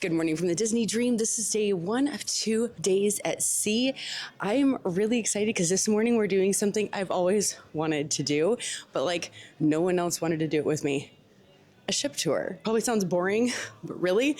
Good morning from the Disney Dream. This is day 1 of 2 days at sea. I'm really excited because this morning we're doing something I've always wanted to do, but no one else wanted to do it with me. A ship tour. Probably sounds boring, but really,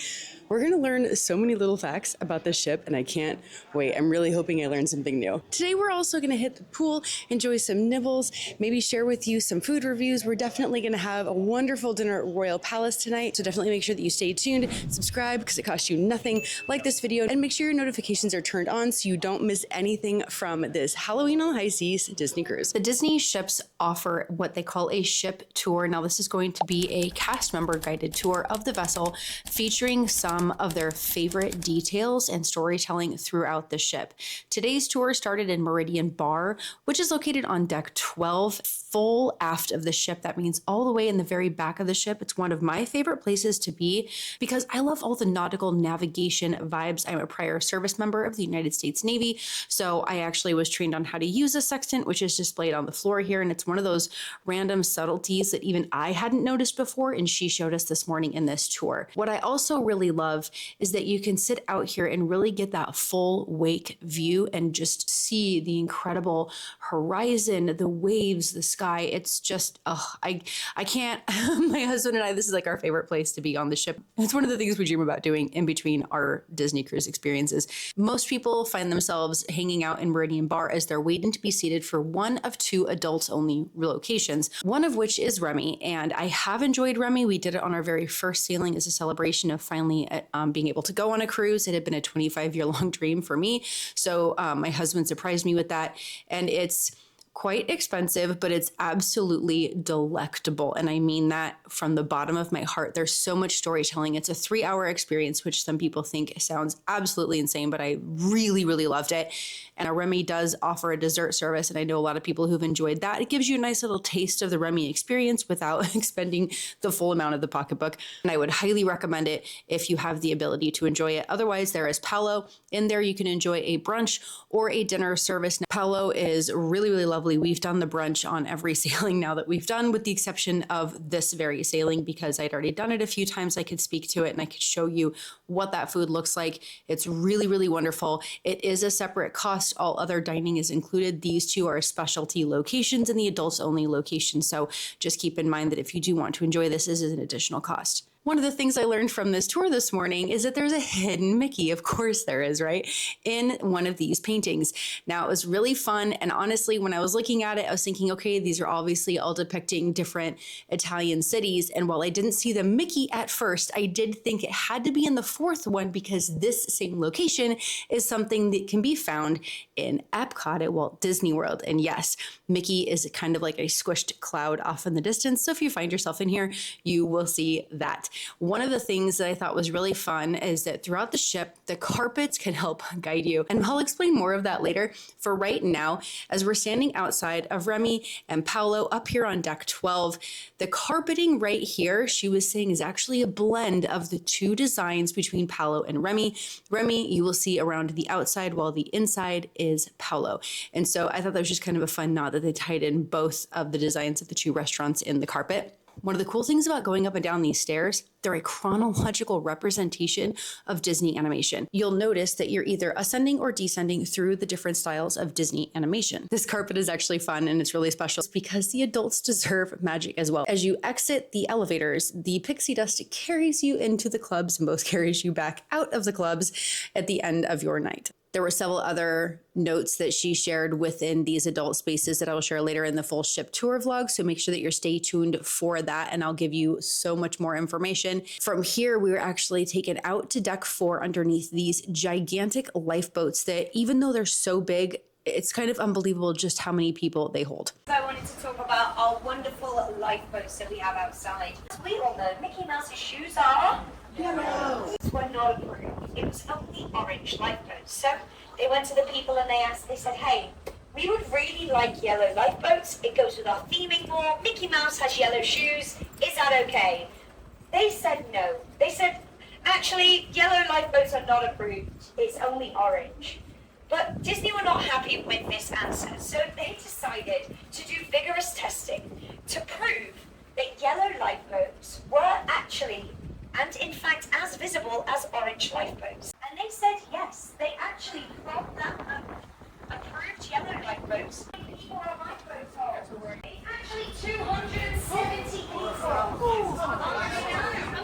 we're gonna learn so many little facts about this ship and I can't wait. I'm really hoping I learn something new. Today we're also gonna hit the pool, enjoy some nibbles, maybe share with you some food reviews. We're definitely gonna have a wonderful dinner at Royal Palace tonight, so definitely make sure that you stay tuned, subscribe because it costs you nothing, like this video, and make sure your notifications are turned on so you don't miss anything from this Halloween on the High Seas Disney cruise. The Disney ships offer what they call a ship tour. Now this is going to be a cast member guided tour of the vessel featuring some of their favorite details and storytelling throughout the ship. Today's tour started in Meridian Bar, which is located on deck 12, full aft of the ship. That means all the way in the very back of the ship. It's one of my favorite places to be because I love all the nautical navigation vibes. I'm a prior service member of the United States Navy, so I actually was trained on how to use a sextant, which is displayed on the floor here, and it's one of those random subtleties that even I hadn't noticed before, and she showed us this morning in this tour. What I also really love is that you can sit out here and really get that full wake view and just see the incredible horizon, the waves, the sky. It's just, I can't, my husband and I, this is like our favorite place to be on the ship. It's one of the things we dream about doing in between our Disney cruise experiences. Most people find themselves hanging out in Meridian Bar as they're waiting to be seated for one of 2 adults only locations, one of which is Remy. And I have enjoyed Remy. We did it on our very first sailing as a celebration of finally being able to go on a cruise. It had been a 25-year-long dream for me. So my husband surprised me with that. And it's quite expensive, but it's absolutely delectable. And I mean that from the bottom of my heart. There's so much storytelling. It's a 3-hour experience, which some people think sounds absolutely insane, but I really, really loved it. And Remy does offer a dessert service, and I know a lot of people who've enjoyed that. It gives you a nice little taste of the Remy experience without expending the full amount of the pocketbook. And I would highly recommend it if you have the ability to enjoy it. Otherwise, there is Palo. In there, you can enjoy a brunch or a dinner service. Now, Palo is really, really lovely. We've done the brunch on every sailing now that we've done, with the exception of this very sailing, because I'd already done it a few times. I could speak to it and I could show you what that food looks like. It's really, really wonderful. It is a separate cost. All other dining is included. These 2 are specialty locations and the adults only location. So just keep in mind that if you do want to enjoy this is an additional cost. One of the things I learned from this tour this morning is that there's a hidden Mickey. Of course there is, right? In one of these paintings. Now, it was really fun. And honestly, when I was looking at it, I was thinking, okay, these are obviously all depicting different Italian cities. And while I didn't see the Mickey at first, I did think it had to be in the 4th one because this same location is something that can be found in Epcot at Walt Disney World. And yes, Mickey is kind of like a squished cloud off in the distance. So if you find yourself in here, you will see that. One of the things that I thought was really fun is that throughout the ship, the carpets can help guide you. And I'll explain more of that later. For right now, as we're standing outside of Remy and Paolo up here on deck 12, the carpeting right here, she was saying, is actually a blend of the 2 designs between Paolo and Remy. Remy, you will see around the outside, while the inside is Paolo. And so I thought that was just kind of a fun nod that they tied in both of the designs of the 2 restaurants in the carpet. One of the cool things about going up and down these stairs, they're a chronological representation of Disney animation. You'll notice that you're either ascending or descending through the different styles of Disney animation. This carpet is actually fun and it's really special because the adults deserve magic as well. As you exit the elevators, the pixie dust carries you into the clubs and both carries you back out of the clubs at the end of your night. There were several other notes that she shared within these adult spaces that I will share later in the full ship tour vlog. So make sure that you're stay tuned for that, and I'll give you so much more information. From here, we were actually taken out to deck 4 underneath these gigantic lifeboats that, even though they're so big, it's kind of unbelievable just how many people they hold. I wanted to talk about our wonderful lifeboats that we have outside. As we all know, Mickey Mouse's shoes are yellow. Were not approved. It was only orange lifeboats. So they went to the people and they said, hey, we would really like yellow lifeboats. It goes with our theming more. Mickey Mouse has yellow shoes. Is that okay? They said no. They said, actually, yellow lifeboats are not approved. It's only orange. But Disney were not happy with this answer, so they decided to do vigorous testing to prove that yellow lifeboats were actually and in fact as visible as orange lifeboats. And they said yes, they actually from that approved yellow lifeboats. People on lifeboats are actually 270 people.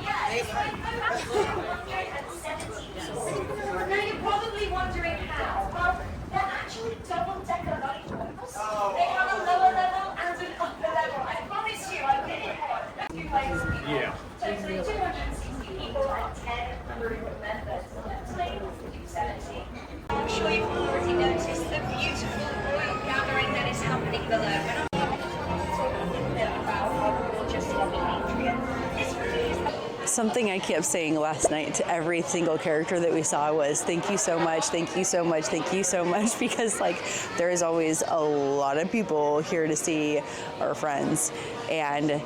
Yes, 270 people. Now you're probably wondering how. Well, they're actually double-decker lifeboats. They have a lower level and an upper level. I promise you, I did it once. 2 layers of people. Yeah. Totally 260 people and 10 crew members. Totally 270. I'm sure you've already noticed the beautiful royal gathering that is happening below. And I'm going to talk a little bit about our gorgeous lovely Adrian. This really is Something I kept saying last night to every single character that we saw was thank you so much, thank you so much, thank you so much, because like there is always a lot of people here to see our friends, and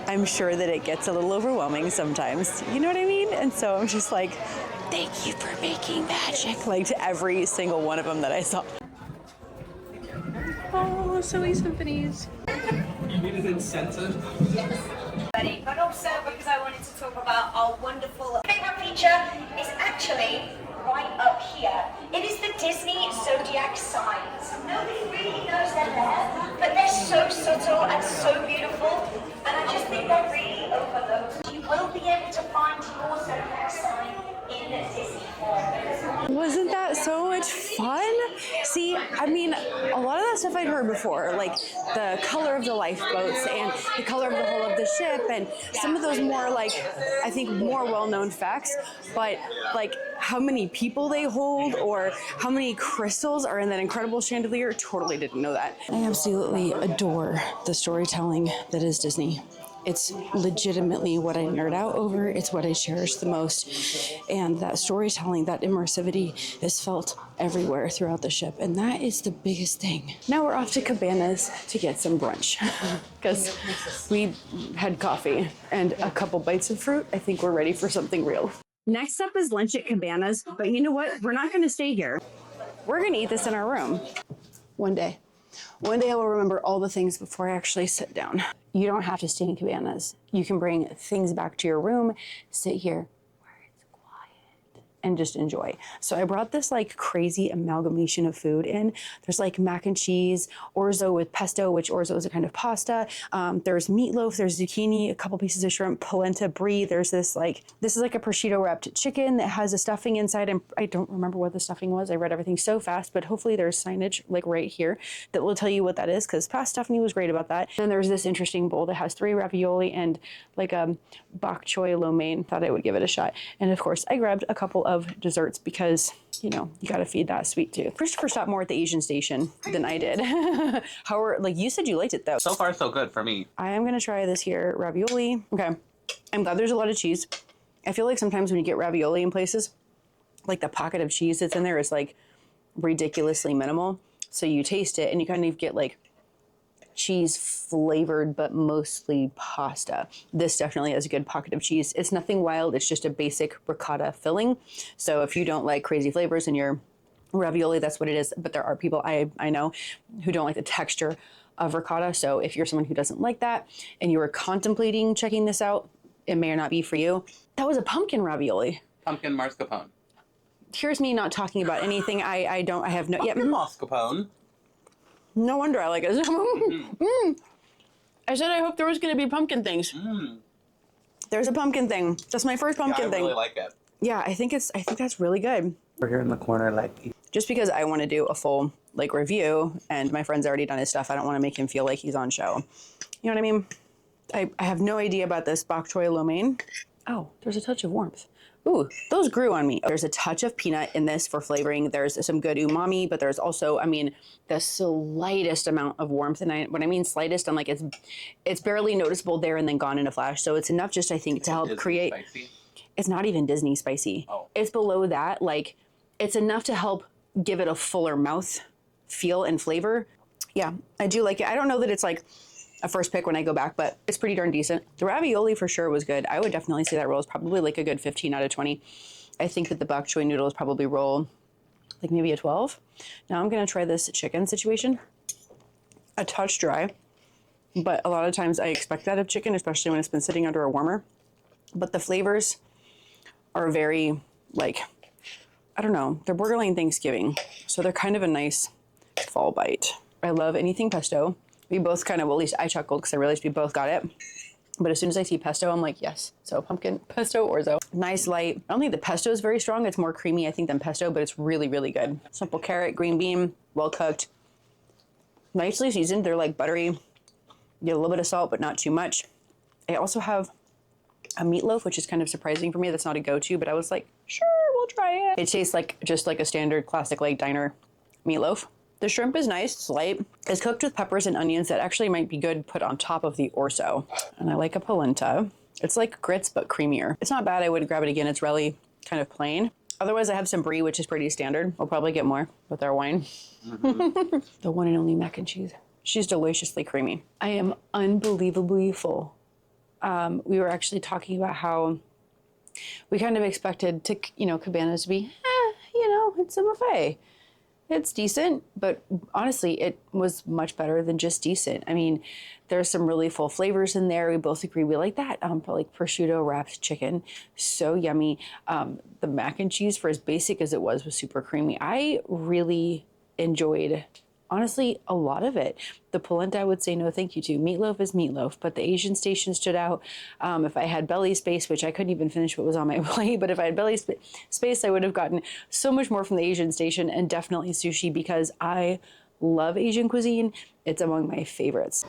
I'm sure that it gets a little overwhelming sometimes, you know what I mean? And so I'm just like, thank you for making magic, like to every single one of them that I saw. Oh, silly symphonies. You need an incentive? but also because I wanted to talk about our wonderful favorite feature is actually right up here. It is the Disney zodiac signs. Nobody really knows they're there, but they're so subtle and so beautiful, and I just think they're really overlooked. You will be able to find your zodiac sign in Disney form. Wasn't that so much fun? See, I mean, a lot of that stuff I'd heard before, like the color of the lifeboats and the color of the hull of the ship, and some of those more like, I think more well-known facts, but like how many people they hold or how many crystals are in that incredible chandelier, totally didn't know that. I absolutely adore the storytelling that is Disney. It's legitimately what I nerd out over. It's what I cherish the most. And that storytelling, that immersivity is felt everywhere throughout the ship. And that is the biggest thing. Now we're off to Cabanas to get some brunch because we had coffee and a couple bites of fruit. I think we're ready for something real. Next up is lunch at Cabanas, but you know what? We're not gonna stay here. We're gonna eat this in our room one day. One day I will remember all the things before I actually sit down. You don't have to stay in Cabanas. You can bring things back to your room, sit here where it's quiet, and just enjoy. So I brought this like crazy amalgamation of food in. There's like mac and cheese, orzo with pesto, which orzo is a kind of pasta. There's meatloaf, there's zucchini, a couple pieces of shrimp, polenta brie. There's this is like a prosciutto wrapped chicken that has a stuffing inside. And I don't remember what the stuffing was. I read everything so fast, but hopefully there's signage like right here that will tell you what that is, because past Stephanie was great about that. Then there's this interesting bowl that has 3 ravioli and like a bok choy lo mein. Thought I would give it a shot. And of course I grabbed a couple of desserts because, you know, you got to feed that sweet tooth. Christopher stopped more at the Asian station than I did. However, like you said, you liked it though. So far, so good for me. I am going to try this here ravioli. Okay. I'm glad there's a lot of cheese. I feel like sometimes when you get ravioli in places, like the pocket of cheese that's in there is like ridiculously minimal. So you taste it and you kind of get like cheese flavored, but mostly pasta. This definitely has a good pocket of cheese. It's nothing wild. It's just a basic ricotta filling. So if you don't like crazy flavors in your ravioli, that's what it is. But there are people I know who don't like the texture of ricotta. So if you're someone who doesn't like that and you were contemplating checking this out, it may or not be for you. That was a pumpkin ravioli. Pumpkin mascarpone. Here's me not talking about anything I have no... Pumpkin mascarpone. No wonder I like it. I said I hope there was going to be pumpkin things. There's a pumpkin thing. That's my first pumpkin thing. I really like it. Yeah, I think that's really good. We're here in the corner, like... Just because I want to do a full like review and my friend's already done his stuff, I don't want to make him feel like he's on show. You know what I mean? I have no idea about this bok choy lo mein. Oh, there's a touch of warmth. Ooh, those grew on me. There's a touch of peanut in this for flavoring. There's some good umami, but there's also, I mean, the slightest amount of warmth. And when I mean slightest, I'm like, it's barely noticeable there and then gone in a flash. So it's enough just, I think, to help create. Spicy? It's not even Disney spicy. Oh. It's below that. Like, it's enough to help give it a fuller mouth feel and flavor. Yeah, I do like it. I don't know that it's like a first pick when I go back, but it's pretty darn decent. The ravioli for sure was good. I would definitely say that roll is probably like a good 15 out of 20. I think that the bok choy noodle is probably roll like maybe a 12. Now I'm gonna try this chicken situation. A touch dry, but a lot of times I expect that of chicken, especially when it's been sitting under a warmer. But the flavors are very, like, I don't know, they're borderline Thanksgiving. So they're kind of a nice fall bite. I love anything pesto. We both kind of, well, at least I chuckled because I realized we both got it. But as soon as I see pesto, I'm like, yes. So pumpkin, pesto, orzo. Nice light. I don't think the pesto is very strong. It's more creamy, I think, than pesto, but it's really, really good. Simple carrot, green bean, well cooked. Nicely seasoned. They're like buttery. You get a little bit of salt, but not too much. I also have a meatloaf, which is kind of surprising for me. That's not a go-to, but I was like, sure, we'll try it. It tastes like just like a standard classic like diner meatloaf. The shrimp is nice, it's light. It's cooked with peppers and onions that actually might be good put on top of the orzo. And I like a polenta. It's like grits, but creamier. It's not bad, I would grab it again. It's really kind of plain. Otherwise, I have some brie, which is pretty standard. We'll probably get more with our wine. Mm-hmm. The one and only mac and cheese. She's deliciously creamy. I am unbelievably full. We were actually talking about how we kind of expected to, Cabanas to be, it's a buffet. It's decent, but honestly, it was much better than just decent. I mean, there's some really full flavors in there. We both agree we like that. Like prosciutto wrapped chicken, so yummy. The mac and cheese, for as basic as it was super creamy. I really enjoyed, honestly, a lot of it. The polenta, I would say no thank you to. Meatloaf is meatloaf, but the Asian station stood out. If I had belly space, which I couldn't even finish what was on my plate, but if I had belly space, I would have gotten so much more from the Asian station, and definitely sushi, because I love Asian cuisine. It's among my favorites.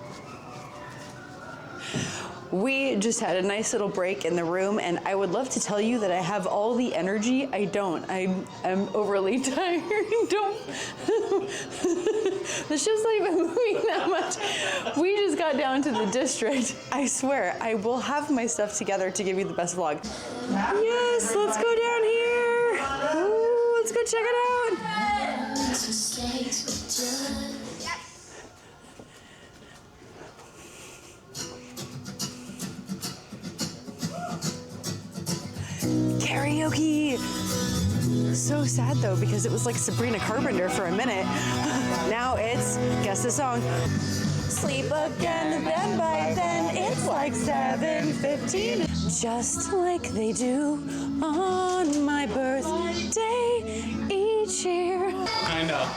We just had a nice little break in the room, and I would love to tell you that I have all the energy. I don't. I'm overly tired. The show's not even moving that much. We just got down to the district. I swear, I will have my stuff together to give you the best vlog. Yes, let's go down here. Ooh, let's go check it out. Karaoke. So sad though, because it was like Sabrina Carpenter for a minute. Now it's, guess the song. Sleep again, then by then it's like 7:15. Just like they do on my birthday each year. I know.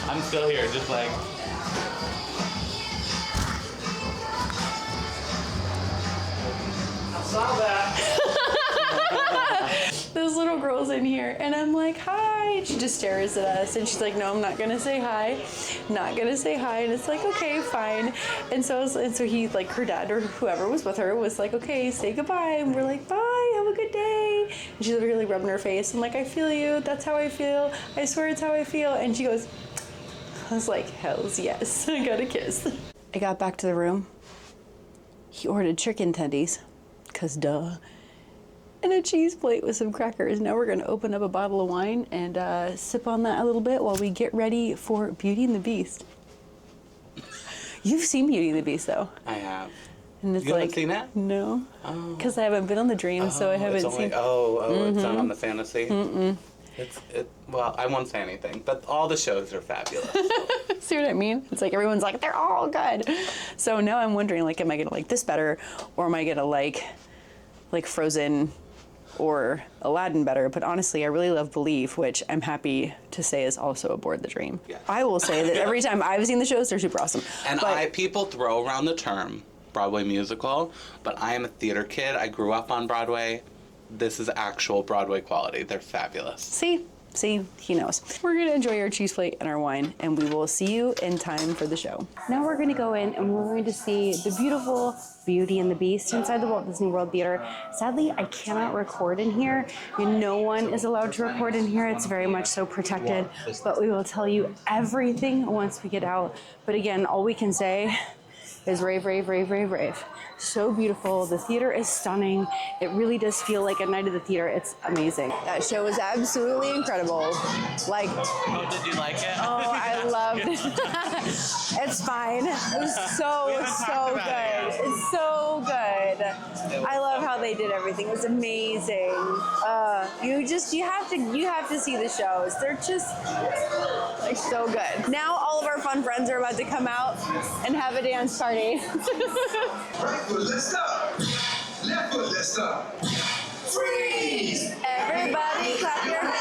I'm still here, just like. I saw that. Those little girls in here, and I'm like, hi, and she just stares at us, and she's like, no, I'm not gonna say hi, not gonna say hi, and it's like, okay, fine. And so he, like, her dad or whoever was with her was like, okay, say goodbye, and we're like, bye, have a good day. And she's really rubbing her face. I'm like, I feel you, that's how I feel, I swear it's how I feel. And she goes, I was like, hells yes. I got a kiss. I got back to the room. He ordered chicken tendies, cause duh, and a cheese plate with some crackers. Now we're gonna open up a bottle of wine and sip on that a little bit while we get ready for Beauty and the Beast. You've seen Beauty and the Beast though. I have. And it's You haven't like, seen it? no, because I haven't been on the dream, so I haven't it's only, seen. It's not on the fantasy. Well, I won't say anything, but all the shows are fabulous. See what I mean? It's like everyone's like, they're all good. So now I'm wondering, like, am I gonna like this better, or am I gonna like Frozen or Aladdin better? But honestly, I really love Believe, which I'm happy to say is also aboard the dream. Yeah. I will say that every time I've seen the shows, they're super awesome. And people throw around the term Broadway musical, but I am a theater kid. I grew up on Broadway. This is actual Broadway quality. They're fabulous. See, he knows. We're gonna enjoy our cheese plate and our wine, and we will see you in time for the show. Now we're gonna go in and we're going to see the beautiful Beauty and the Beast inside the Walt Disney World Theater. Sadly, I cannot record in here. No one is allowed to record in here. It's very much so protected, but we will tell you everything once we get out. But again, all we can say is rave, rave, rave, rave, rave. So beautiful. The theater is stunning. It really does feel like a night at the theater. It's amazing. That show was absolutely incredible. Like, Oh, did you like it? oh, I loved it. It's fine. It was so good. It's so good. I love how they did everything. It was amazing. You have to see the shows. They're just like so good. Now all of our fun friends are about to come out and have a dance party. Right foot, let's up. Left foot, let's up. Freeze! Everybody clap your hands.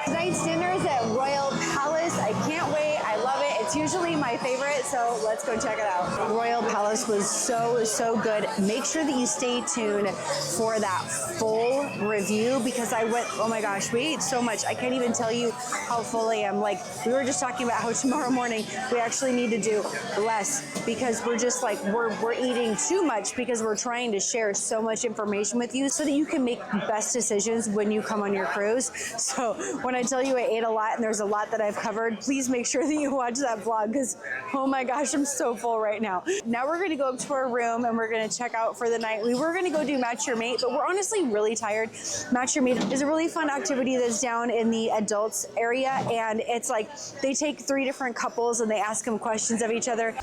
Tonight's dinner is at Royal Palace. I can't wait. I love it. It's usually my favorite, so let's go check it out. Royal Palace was so good. Make sure that you stay tuned for that full review because I went, oh my gosh, we ate so much. I can't even tell you how full I am. Like, we were just talking about how tomorrow morning we actually need to do less because we're just like, we're eating too much because we're trying to share so much information with you so that you can make best decisions when you come on your cruise. So when I tell you I ate a lot and there's a lot that I've covered, please make sure that you watch that vlog because, oh my gosh, I'm so full right now. Now we're going to go up to our room and we're going to check out for the night. We were going to go do Match Your Mate, but we're honestly really tired. Match Your Mate is a really fun activity that's down in the adults area, and it's like they take 3 different couples and they ask them questions of each other.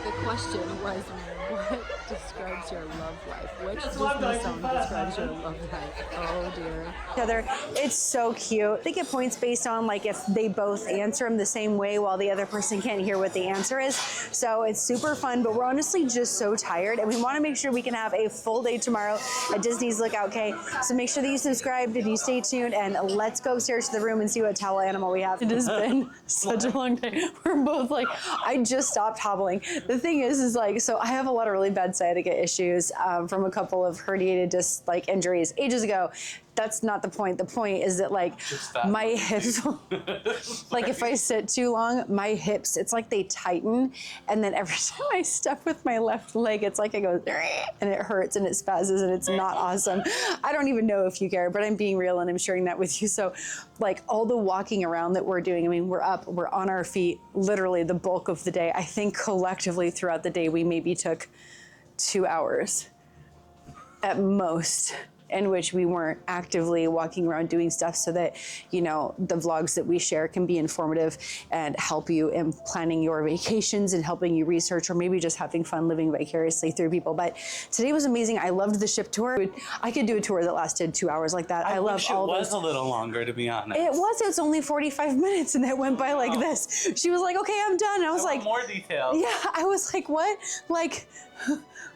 The question was, what describes your love life? Which Disney song describes your love life? Oh dear. It's so cute. They get points based on like if they both answer them the same way while the other person can't hear what the answer is. So it's super fun, but we're honestly just so tired and we want to make sure we can have a full day tomorrow at Disney's Lookout Cay. So make sure that you subscribe and you stay tuned and let's go upstairs to the room and see what towel animal we have. It has been such a long day. We're both like, I just stopped hobbling. The thing is like, so I have a lot of really bad sciatica issues from a couple of herniated disc like injuries ages ago. that's not the point. The point is that like my hips, like if I sit too long, my hips, it's like they tighten. And then every time I step with my left leg, it's like I go, and it hurts and it spazzes and it's not awesome. I don't even know if you care, but I'm being real and I'm sharing that with you. So like all the walking around that we're doing, I mean, we're up, we're on our feet, literally the bulk of the day. I think collectively throughout the day, we maybe took 2 hours at most, in which we weren't actively walking around doing stuff, so that, you know, the vlogs that we share can be informative and help you in planning your vacations and helping you research, or maybe just having fun living vicariously through people. But today was amazing. I loved the ship tour. I could do a tour that lasted 2 hours like that. I love all those. It was a little longer, to be honest. It was only 45 minutes and it went by like this. She was like, okay, I'm done. I was like, more details. yeah, I was like, what? Like,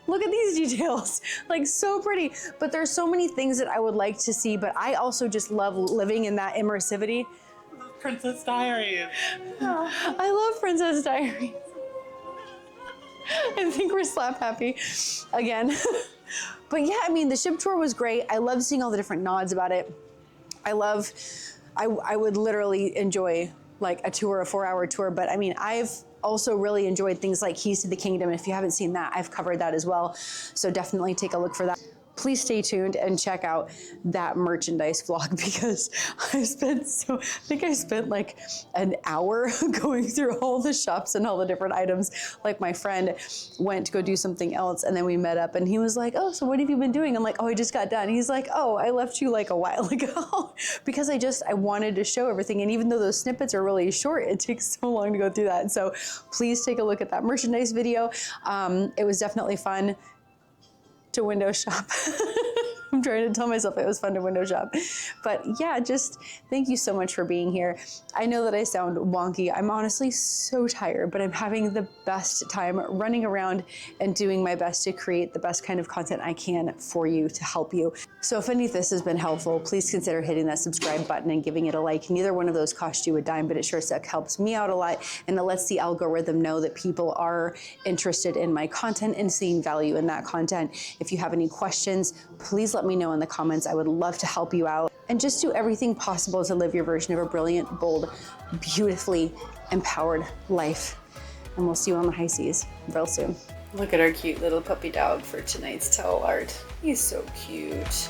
look at these details, like so pretty. But there's so many things that I would like to see, but I also just love living in that immersivity. Princess Diaries. I love Princess Diaries. I think we're slap happy again. But yeah, I mean, the ship tour was great. I love seeing all the different nods about it. I would literally enjoy like a tour, a 4-hour tour, but I mean, I've also really enjoyed things like Keys to the Kingdom. If you haven't seen that, I've covered that as well. So definitely take a look for that. Please stay tuned and check out that merchandise vlog, because I think I spent like an hour going through all the shops and all the different items. Like my friend went to go do something else and then we met up and he was like, oh, so what have you been doing? I'm like, oh, I just got done. He's like, oh, I left you like a while ago because I wanted to show everything. And even though those snippets are really short, it takes so long to go through that. So please take a look at that merchandise video. It was definitely fun to window shop. I'm trying to tell myself it was fun to window shop. But yeah, just thank you so much for being here. I know that I sound wonky. I'm honestly so tired, but I'm having the best time running around and doing my best to create the best kind of content I can for you to help you. So if any of this has been helpful, please consider hitting that subscribe button and giving it a like. Neither one of those cost you a dime, but it sure as heck helps me out a lot, and it lets the algorithm know that people are interested in my content and seeing value in that content. If you have any questions, please let me know in the comments. I would love to help you out, and just do everything possible to live your version of a brilliant, bold, beautifully empowered life. And we'll see you on the high seas real soon. Look at our cute little puppy dog for tonight's towel art. He's so cute.